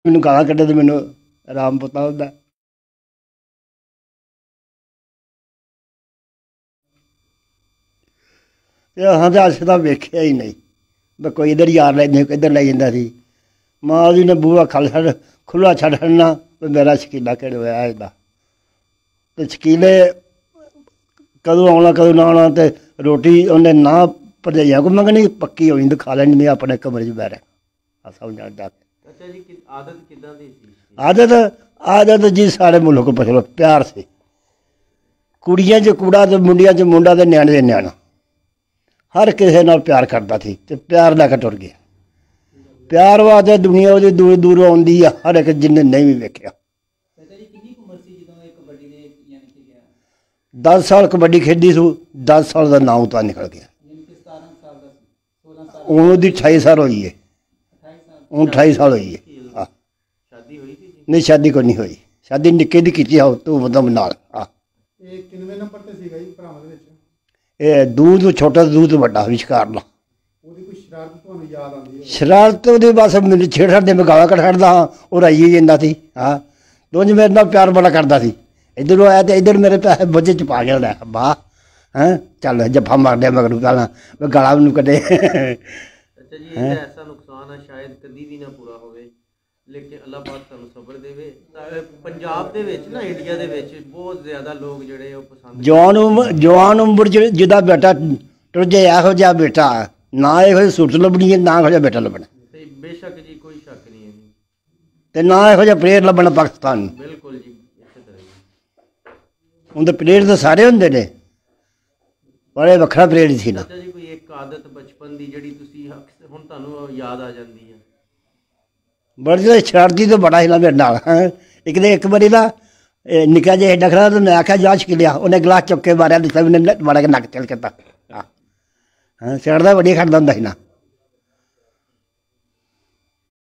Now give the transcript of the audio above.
मैनू गालां कड्ढे तो मैनू आराम पता होंदा। हाँ तो अस तो वेख्या ही नहीं मैं कोई इधर यार लै इधर लै जाता सी। माँ दी ने बूहा खुला छड्ड छड्डना मेरा शकीला केड़ होया इसदा ते शकीले कदों आना कदों ना आना ते रोटी उन्हें ना भरजाइया को मंगनी पक्की होई तो खा लैनी। मैं अपने कमरे च बैठा समझ आदत आदत जी सारे मुल्क को पछलो प्यार से कुड़ियां च कूड़ा तो मुंडियां च मुंडा तो न्याणे च न्याणा हर किसी नाल प्यार करता थी ते प्यार लैके टुर गया। प्यार वास्ते दुनिया वो दूर दूर आती है हर एक जिन्हें नहीं भी वेख्या। 10 साल कबड्डी खेडी सू 10 साल का नाम उता निकल गया। हूँ 28 साल हुई है। हूँ 28 साल हुई है। नहीं शादी को नहीं हुई। शादी निक्के दी की हो तू मतलब नाल। दूध छोटा दूध बड़ा विचकारला शरारत बस मैंने छेड़ छड़ते मैं गाला कट छड़ता हाँ और आई ही जाता थी। हाँ दोज मेरे नाल प्यार बड़ा करता सी। इधर आया तो इधर मेरे पैसे बोझे च पा गया वाह हैं चल जफा मार दिया मगर पहला मैं गाला मैनू कटे। लेकिन अल्लाह पाक तुहानू सबर देवे। पंजाब दे विच ना इंडिया दे विच बहुत ज़्यादा लोग जिहड़े ओह पसंद जवान उम्र जिहदा बेटा टुर जाए इहो जिहा बेटा ना इहो सूरत लभनी है ना इहो जिहा बेटा लभना। बेशक जी कोई शक नहीं है ते ना इहो जिहा प्लेयर लभना पाकिस्तान। बिल्कुल जी इसे तरह हुण ते प्लेयर तो सारे हुंदे ने बड़े वखरा प्लेयर सी ना। जी कोई एक आदत बचपन दी जिहड़ी तुसीं हुण तुहानू याद आ जांदी है? बड़े शरारती तो बड़ा ही ना मेरे नाल। एक बारी ना निका जिहा डखरा तो मैं आख्या जा शकीलिया उन्हें गिलास चुक के मारिया दिता मैंने मारा के नक चल के हाँ शरारत बड़ी खड़दा हुंदा सी ना।